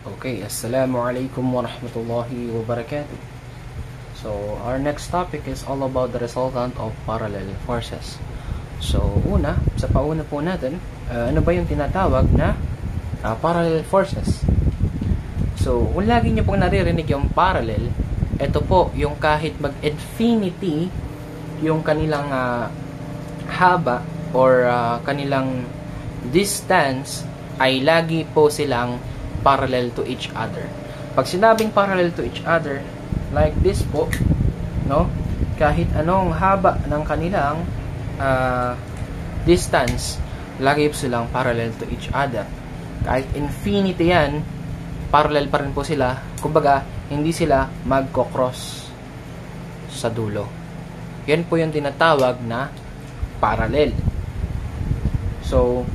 Okay, Assalamualaikum warahmatullahi wabarakatuh. So, our next topic is all about the resultant of parallel forces. So, sa pauna po natin, ano ba yung tinatawag na parallel forces? So, kung lagi nyo pong naririnig yung parallel, ito po yung kahit mag-infinity yung kanilang haba or kanilang distance ay lagi po silang parallel to each other. Pag sinabing parallel to each other, like this po, no? Kahit anong haba ng kanilang distance, lagi po silang parallel to each other. Kahit infinity yan, parallel pa rin po sila. Kumbaga, hindi sila magko-cross sa dulo. Yan po yung tinatawag na parallel. So,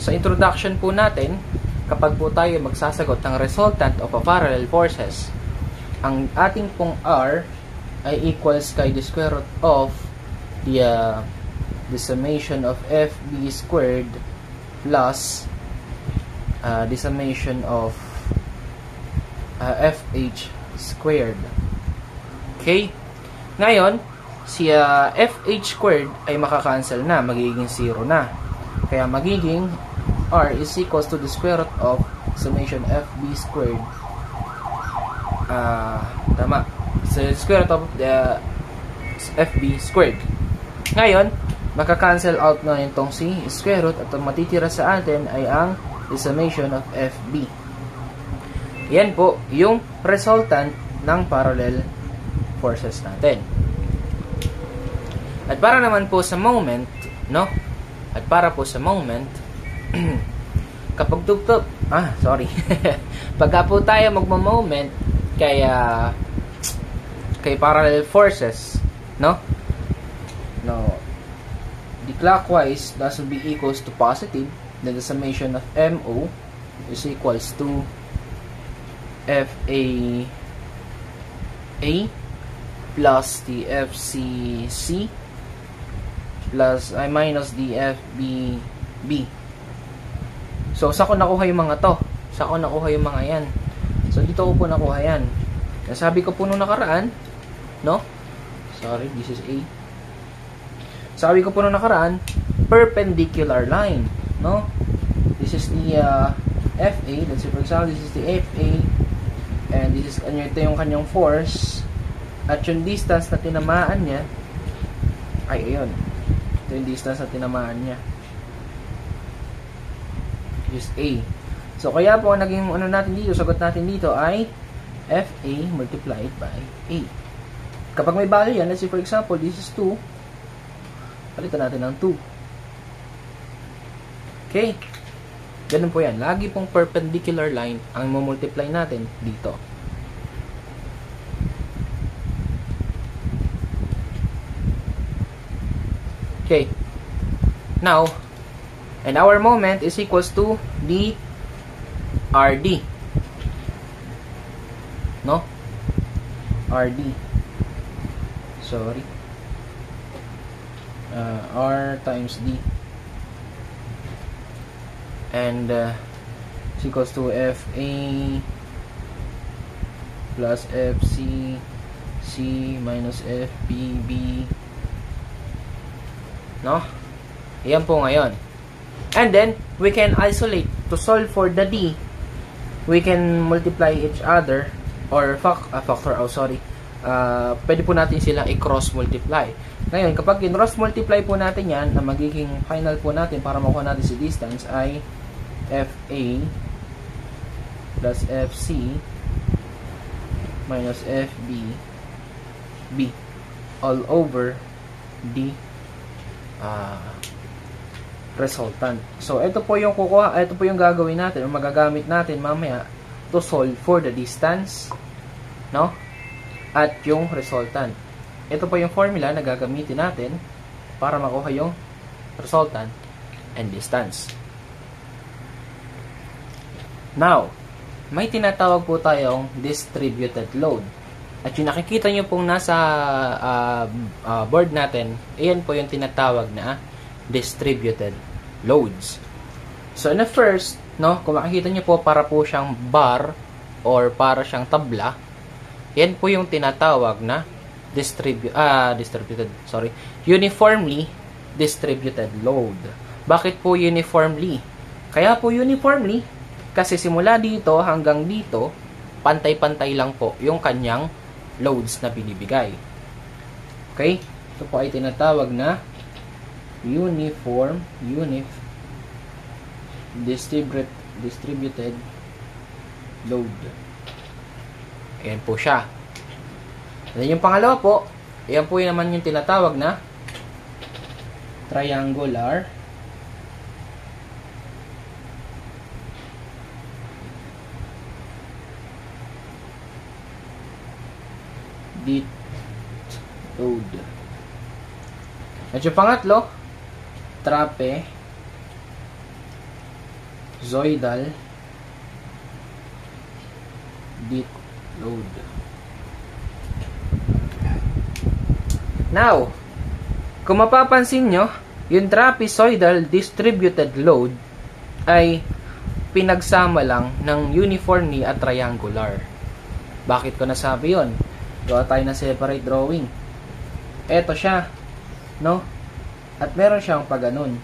sa introduction po natin, kapag po tayo magsasagot ng resultant of a parallel forces, ang ating pong R ay equals kay the square root of the summation of FB squared plus the summation of FH squared. Okay? Ngayon, si FH squared ay makakancel na, magiging 0 na. Kaya magiging R is equals to the square root of summation FB squared. Tama. So, square root of the FB squared. Ngayon, maka-cancel out na itong si square root at ang matitira sa atin ay ang the summation of FB. Yan po yung resultant ng parallel forces natin. At para naman po sa moment, no? At para po sa moment, kapag pagka po tayo magmo-moment kay parallel forces, no, the clockwise that will be equals to positive, then the summation of MO is equals to FA plus the FCC plus minus the FBB. So, sa ko nakuha yung mga to. Sa ko nakuha yung mga yan. So, dito ko po nakuha yan. Sabi ko po nung nakaraan, no? Sorry, this is A. Sabi ko po nung nakaraan, perpendicular line, no? This is the FA. Let's say, for example, this is the FA. And this is, ito yung kanyang force. At yung distance na tinamaan niya, ay, ayun. Ito yung distance na tinamaan niya. Is A. So, kaya po, naging ano natin dito, sagot natin dito ay FA multiplied by A. Kapag may value yan, let's say for example, this is 2. Palitan natin ng 2. Okay. Ganun po yan. Lagi pong perpendicular line ang multiply natin dito. Okay. Now, and our moment is equals to the RD. No? RD. Sorry. R times D. And is equals to FA plus FC C minus FBB. No? Yan po ngayon. And then, we can isolate. To solve for the D, we can multiply each other or pwede po natin sila i-cross multiply. Ngayon, kapag in-cross multiply po natin yan, na magiging final po natin para makuha natin si distance ay FA plus FC minus FB B all over D resultant. So, ito po yung gagawin natin o magagamit natin mamaya to solve for the distance, no? At yung resultant. Ito po yung formula na gagamitin natin para makuha yung resultant and distance. Now, may tinatawag po tayong distributed load. At yung nakikita nyo pong nasa board natin, ayan po yung tinatawag na distributed loads. So, in the first, no? Kung makikita niyo po, para po siyang bar or para siyang tabla. Yan po yung tinatawag na uniformly distributed load. Bakit po uniformly? Kaya po uniformly, kasi simula dito hanggang dito, pantay-pantay lang po yung kanyang loads na binibigay. Okay? Ito po ay tinatawag na distributed load. Ayan po siya. Then yung pangalawa po, ayan po naman yung tinatawag na triangular load. At yung pangatlo, trapezoidal load. Now, kung mapapansin nyo, yung trapezoidal distributed load ay pinagsama lang ng uniformly at triangular. Bakit ko nasabi yun? Gawa tayo ng separate drawing. Eto siya, no? At meron siyang paganon.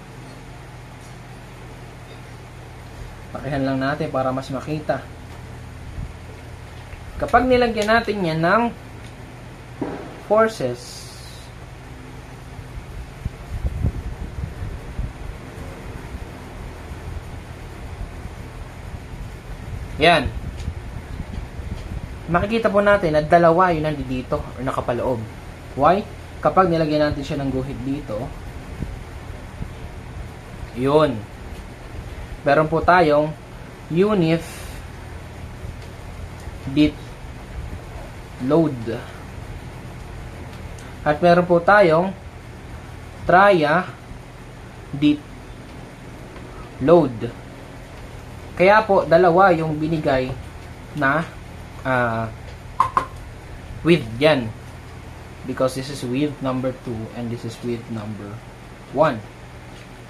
Pakihan lang natin para mas makita. Kapag nilagyan natin yan ng forces, yan, makikita po natin na dalawa yung nandito o nakapaloob. Why? Kapag nilagyan natin siya ng guhit dito, yun, meron po tayong unif dit load. At meron po tayong tria dit load. Kaya po, dalawa yung binigay na width yan. Because this is width number 2 and this is width number 1.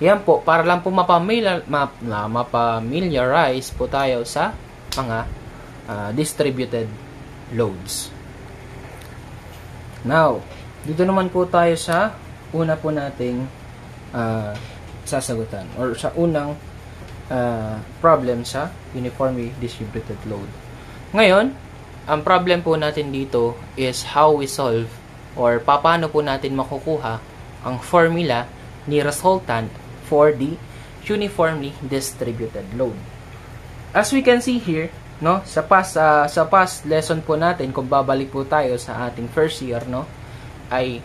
Yan po, para lang po mapamiliarize po tayo sa mga distributed loads. Now, dito naman po tayo sa una po nating sasagutan or sa unang problem sa uniformly distributed load. Ngayon, ang problem po natin dito is how we solve or paano po natin makukuha ang formula ni resultant for the uniformly distributed load. As we can see here, no, sa past lesson po natin, kung babalik po tayo sa ating first year, no, ay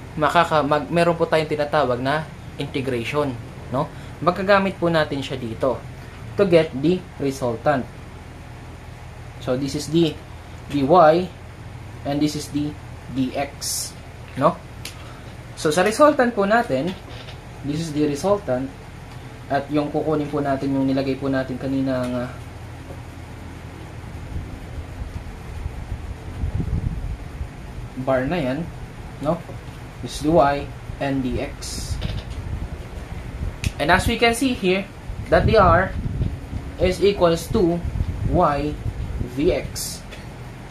meron po tayong tinatawag na integration, no? Magagamit po natin siya dito to get the resultant. So this is the dy and this is the dx, no? So sa resultant po natin, this is the resultant, at yung kukunin po natin yung nilagay po natin kanina ng bar na yan, no? This is dy and dx. And as we can see here, that dr is equals to y vx.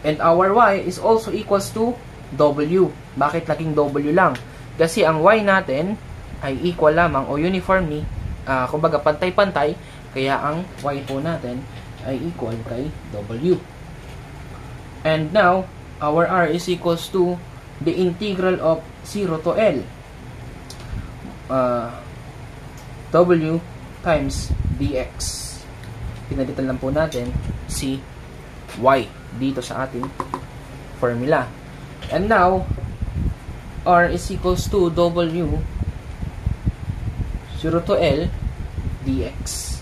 And our y is also equals to w. Bakit naging w lang? Kasi ang y natin ay equal lamang o uniformly, kumbaga pantay-pantay, kaya ang y po natin ay equal kay w. And now, our r is equals to the integral of 0 to L w times dx. Pinalitan lang po natin si y dito sa ating formula. And now, r is equals to w 0 to L dx.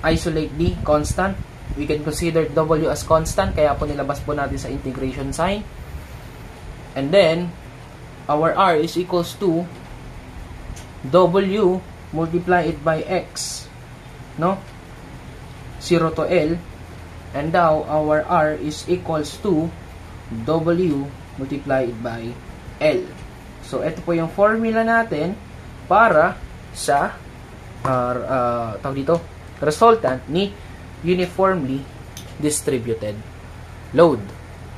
Isolate the constant. We can consider w as constant, kaya po nilabas po natin sa integration sign. And then, our r is equals to w multiplied by x, no? 0 to L. And now, our r is equals to w multiplied by L. So, ito po yung formula natin para sa resultant ni uniformly distributed load.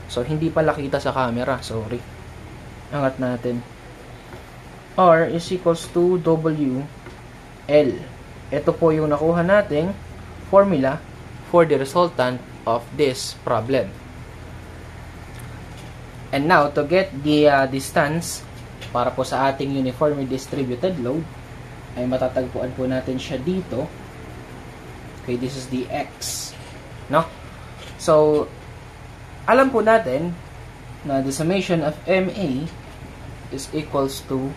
So, hindi pala kita sa camera. Sorry. Angat natin. R is equals to WL. Ito po yung nakuha nating formula for the resultant of this problem. And now, to get the distance para po sa ating uniformly distributed load, ay matatagpuan po natin siya dito. Okay, this is the X. No? So, alam po natin na the summation of MA is equals to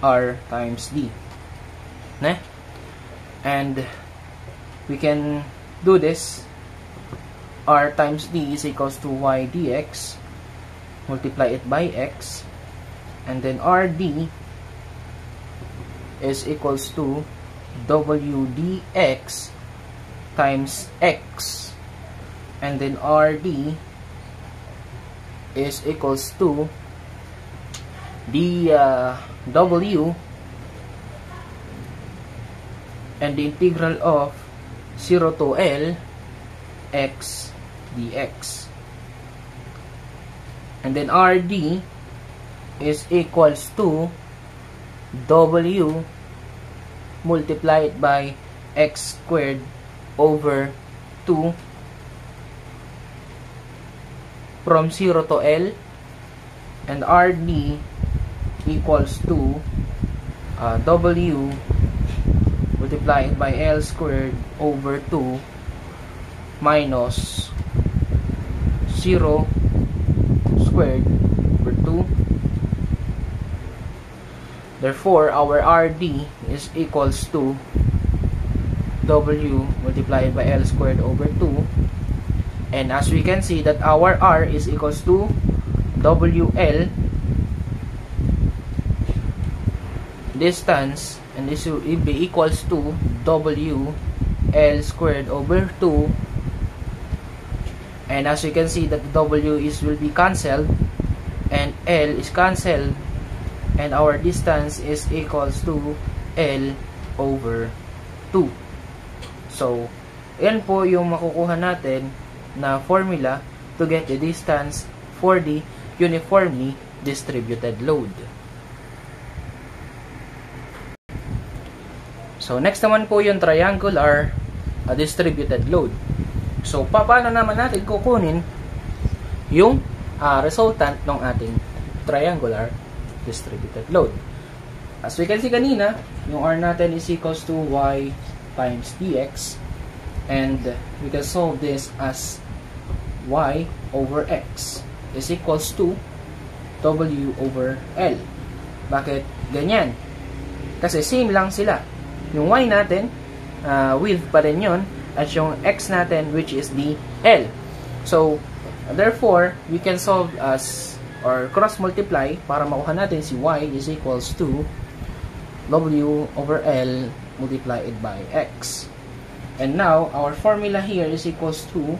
R times D. Ne? And we can do this. R times D is equals to Y dx. Multiply it by X. And then RD is equals to W dx times X. And then RD is equals to the W and the integral of 0 to L X dx. And then RD is equals to W multiplied by X squared over 2 from 0 to L, and RD equals to W multiplied by L squared over 2 minus 0 squared over 2. Therefore, our RD is equals to W multiplied by L squared over 2. And as we can see that our R is equals to WL distance, and this will be equals to WL squared over 2. And as you can see that the W will be cancelled and L is cancelled, and our distance is equals to L over 2. So, yan po yung makukuha natin na formula to get the distance for the uniformly distributed load. So, next naman po yung triangular distributed load. So, paano naman natin kukunin yung resultant ng ating triangular distributed load? As we can see kanina, yung R natin is equals to Y times dx, and we can solve this as Y over X is equals to W over L. Bakit ganyan? Kasi same lang sila. Yung Y natin, width pa rin yun, at yung X natin, which is the L. So, therefore, we can solve as, or cross-multiply, para makuha natin si Y is equals to W over L multiplied by X. And now, our formula here is equals to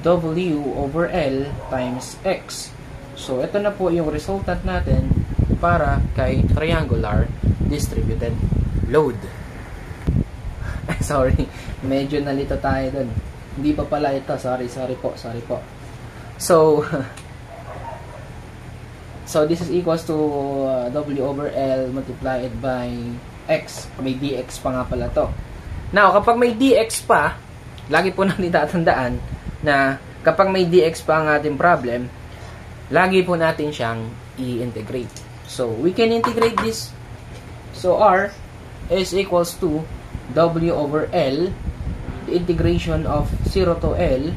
W over L times X. So, ito na po yung resultant natin para kay triangular distributed load. Sorry, medyo nalito tayo dun. Hindi pa pala ito. Sorry po. So, this is equals to W over L multiplied by X. May dx pa nga pala to. Now, kapag may dx pa, lagi po natin tatandaan na kapag may dx pa ang ating problem, lagi po natin siyang i-integrate. So, we can integrate this. So, R is equals to W over L, the integration of 0 to L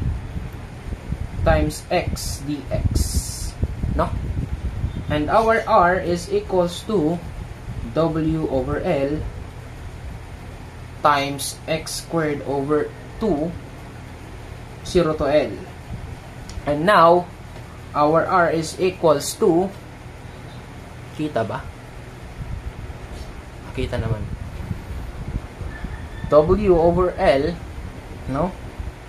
times X dx. No? And our R is equals to W over L times X squared over 2, 0 to L. And now, our R is equals to, kita ba? Kita naman. W over L, no?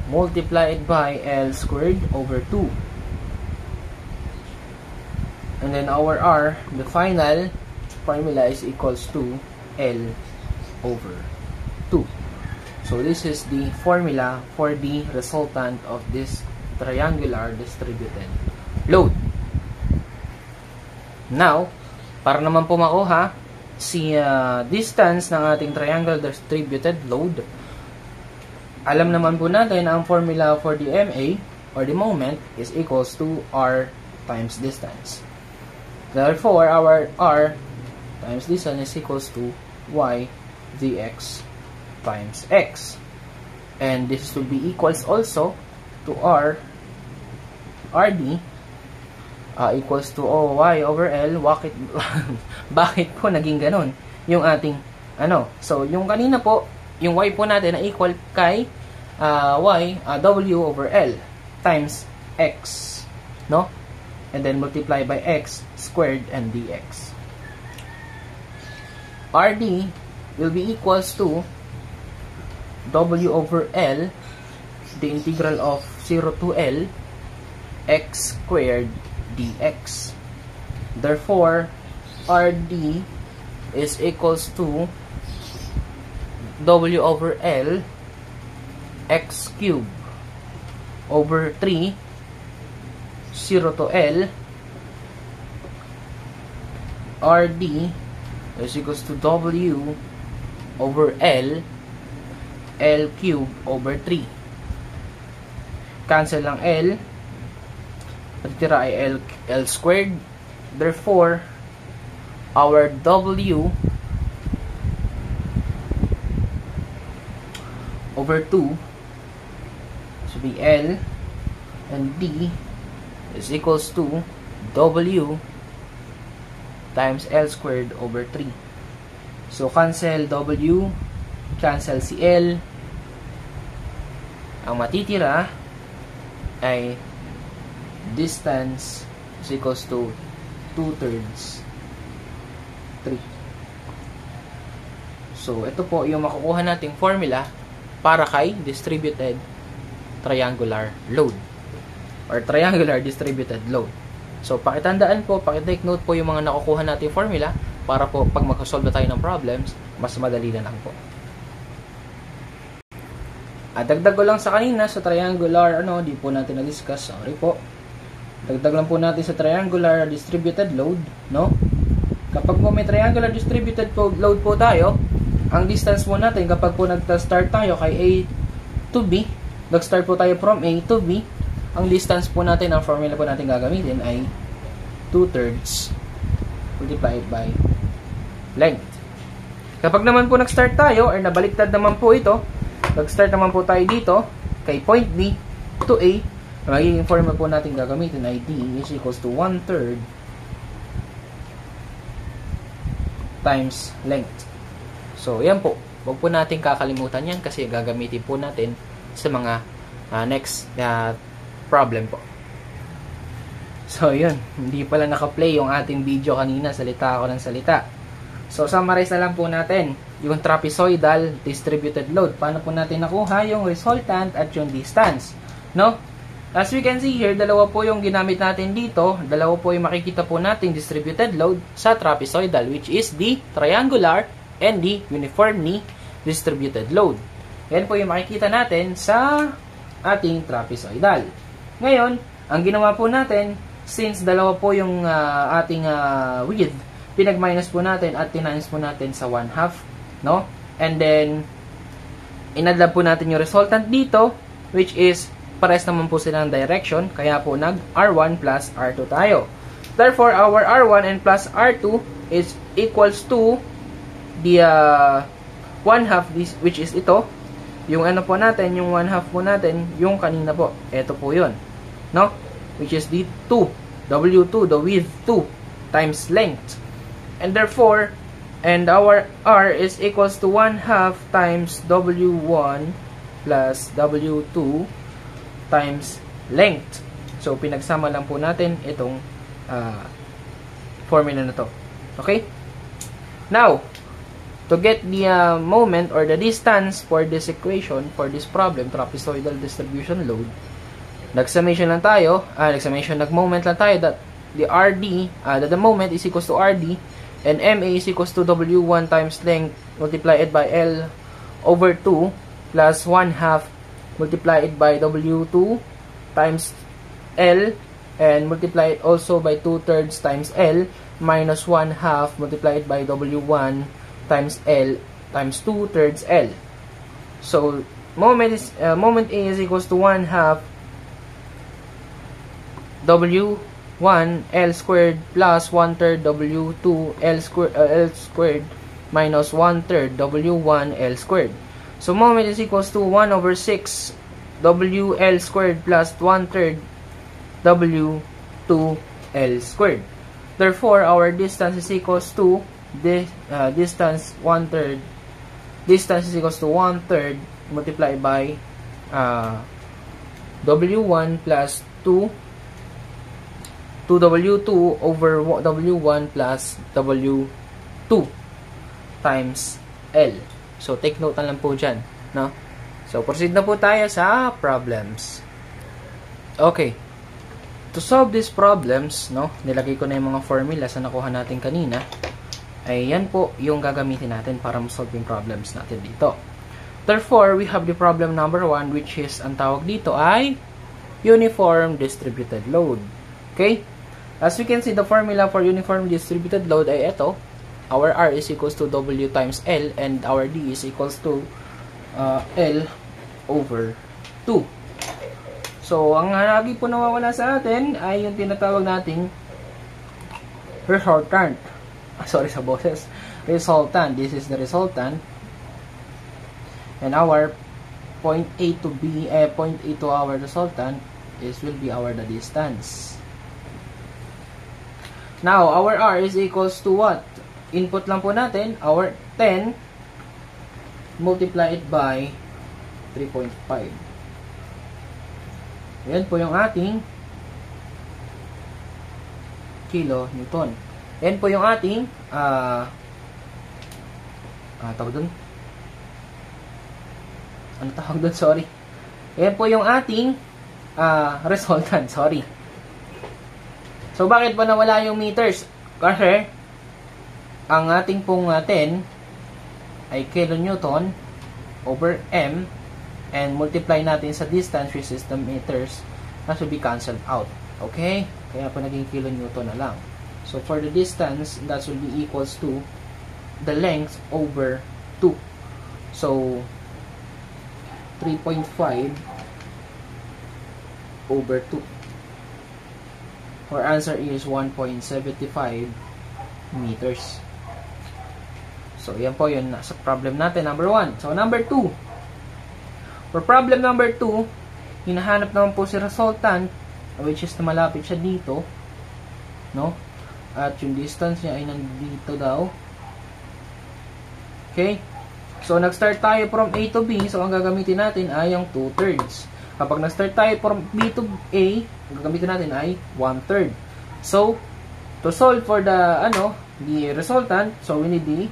Multiplied by L squared over 2. And then our R, the final formula is equals to L over 2. So this is the formula for the resultant of this triangular distributed load. Now, para naman po makuha si distance ng ating triangular distributed load, alam naman po natin na ang formula for the MA or the moment is equals to R times distance. Therefore, our R times distance is equals to Y dx times X. And this will be equals also to RD equals to Y over L. Bakit po naging ganun yung ating so yung kanina po yung Y po natin na equal kay W over L times X, no? And then multiply by X squared and dx. RD will be equals to W over L, the integral of 0 to L, X squared dx. Therefore, RD is equals to W over L X cubed over 3 0 to L RD is equals to W over L cubed over 3. Cancel lang L. Patitira ay L squared. Therefore, our W over 2 should be L, and D is equals to W times L squared over 3. So, cancel W, cancel si L. Ang matitira ay distance is equals to 2/3 3. So, ito po yung makukuha nating formula para kay distributed triangular load or triangular distributed load. So, pakitandaan po, pakitake note po yung mga nakukuha nating formula para po pag mag-solve na tayo ng problems, mas madali na lang po. Dagdag ko lang sa kanina sa triangular, di po natin na-discuss, sorry po. Dagdag lang po natin sa triangular distributed load, no? Kapag po may triangular distributed load po tayo, ang distance po natin kapag po nag-start tayo kay A to B, nag-start po tayo from A to B, ang distance po natin, ang formula po natin gagamitin ay 2/3 multiplied by length. Kapag naman po nag-start tayo, or nabaliktad naman po ito, nag-start naman po tayo dito, kay point B to A, ang magiging formula po natin gagamitin ay D is equals to 1/3 times length. So, yan po. Huwag po natin kakalimutan yan kasi gagamitin po natin sa mga next problem po. So, yun. Hindi pala naka-play yung ating video kanina. Salita ako ng salita. So, summarize na lang po natin yung trapezoidal distributed load. Paano po natin nakuha yung resultant at yung distance, no? As we can see here, dalawa po yung ginamit natin dito. Dalawa po yung makikita po natin distributed load sa trapezoidal, which is the triangular and the uniformly distributed load. Yan po yung makikita natin sa ating trapezoidal. Ngayon, ang ginawa po natin, since dalawa po yung ating width, pinag-minus po natin at tinines po natin sa 1/2, no? And then, inadlab po natin yung resultant dito, which is, pares naman po sila ng direction, kaya po nag-R1 plus R2 tayo. Therefore, our R1 and plus R2 is equals to the 1/2, which is ito. Yung po natin, yung 1/2 po natin, yung kanina po. Ito po yun, no? Which is the 2, W2, the width 2 times length. And therefore, and our R is equals to 1/2 times W1 plus W2 times length. So, pinagsama lang po natin itong formula na to. Okay? Now, to get the moment or the distance for this equation, for this problem, trapezoidal distribution load, nag-summation lang tayo, nag-moment lang tayo that the RD, that the moment is equals to RD, and MA is equals to W1 times length multiplied by L over 2 plus 1/2 multiplied by W2 times L, and multiply it also by 2/3 times L, minus 1/2 multiplied by W1 times L times 2/3 L. So moment A is equals to 1/2 W1 L squared plus 1/3 W2 L squared minus 1/3 W1 L squared. So moment is equals to 1/6 WL squared plus 1/3 W2 L squared. Therefore, our distance is equals to distance is equals to 1/3 multiplied by W1 plus 2 W2 over W1 plus W2 times L. So, take note na lang po dyan, no? So, proceed na po tayo sa problems. Okay. To solve these problems, no, nilagay ko na yung mga formulas na nakuha natin kanina. Ay, yan po yung gagamitin natin para ma-solve yung problems natin dito. Therefore, we have the problem number 1, which is, ang tawag dito ay uniform distributed load. Okay? As we can see, the formula for uniform distributed load ay ito. Our R is equals to W times L, and our D is equals to L over 2. So, ang lagi po nawawala sa atin ay yung tinatawag nating resultant. Sorry sa boses. Resultant. This is the resultant. And our point A to our resultant will be the distance. Now, our R is equals to what? Input lang po natin, our 10 multiplied by 3.5. Yan po yung ating kilonewton. Yan po yung ating tawag dun? Ano tawag dun? Sorry. Yan po yung ating resultant. Sorry. So, bakit pa nawala yung meters? Kasi, ang ating pong 10 ay kilonewton over m, and multiply natin sa distance, which is the meters, that will be cancelled out. Okay? Kaya po naging kilonewton na lang. So, for the distance, that will be equals to the length over 2. So, 3.5 over 2. Our answer is 1.75 meters. So, yan po yun sa problem natin, number 1. So, number 2. For problem number 2, hinahanap naman po si resultant, which is na malapit siya dito, no? At yung distance niya ay nandito daw. Okay? So, nag-start tayo from A to B. So, ang gagamitin natin ay yung 2/3. Kapag nag-start tayo from B to A, ang gagamitin natin ay 1/3. So, to solve for the resultant, so we need the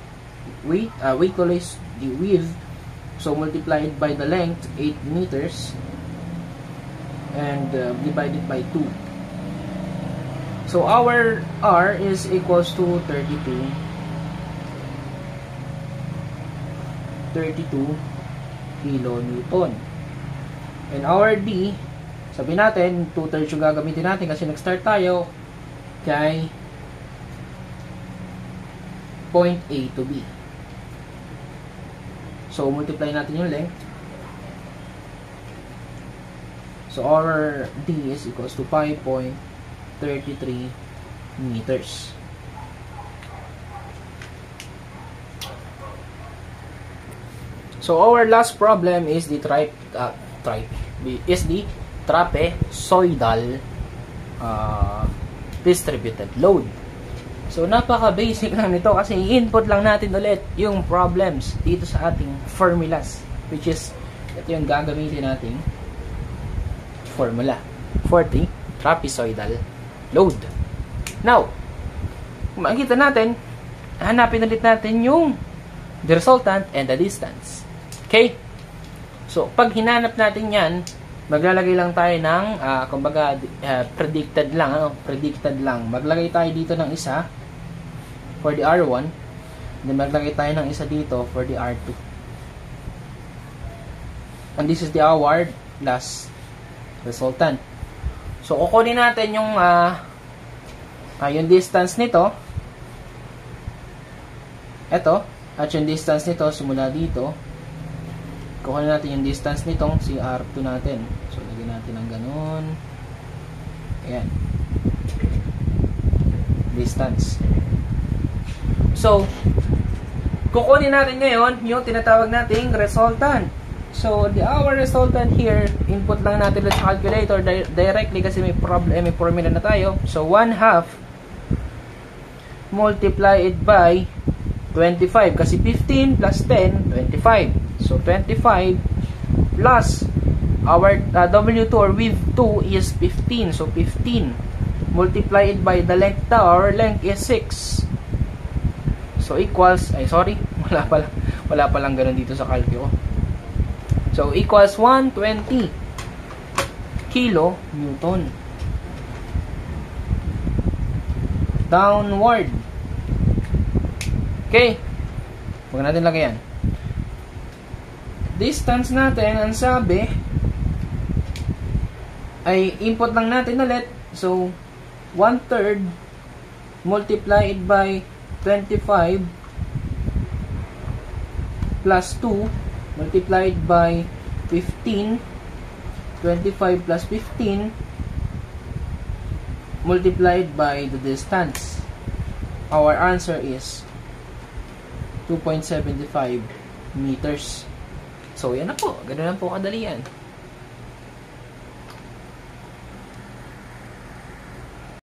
we equalize the width, so multiplied by the length, 8 meters, and divided by 2. So our R is equals to 32 kilonewton, and our D, sabihin natin 2/3 yung gagamitin natin kasi nag-start tayo kay point A to B. So, multiply natin yung length. So, our D is equals to 5.33 meters. So, our last problem is the trapezoidal distributed load. So, napaka-basic lang nito kasi i-input lang natin ulit yung problems dito sa ating formulas, which is, ito yung gagamitin nating formula for the trapezoidal load. Now, kung makikita natin, hanapin ulit natin yung the resultant and the distance. Okay? So, pag hinanap natin yan, maglalagay lang tayo ng, kumbaga, predicted lang. Maglagay tayo dito ng isa for the R1, then maglagay tayo ng isa dito for the R2. And this is the our last resultant. So, kukunin natin yung distance nito. Ito. At yung distance nito, simula dito. Kukunin natin yung distance nitong si R2 natin. So, lagyan natin ng ganun. Ayan. Distance. So, kukunin natin ngayon yung tinatawag nating resultant. So, our resultant here, input lang natin sa calculator directly kasi may formula na tayo. So, 1/2 multiplied by 25 kasi 15 plus 10, 25. So, 25 plus our W2 or width 2 is 15. So, 15 multiplied by the length now. Our length is 6. So, equals, wala palang ganun dito sa calcio. So, equals 120 kilo Newton. Downward. Okay. Huwag natin lagyan. Distance natin, ang sabi, ay input lang natin ulit. So, 1/3 multiplied by 25 plus 2 multiplied by 15. 25 plus 15 multiplied by the distance. Our answer is 2.75 meters. So, yan na po. Ganun lang po kadali yan.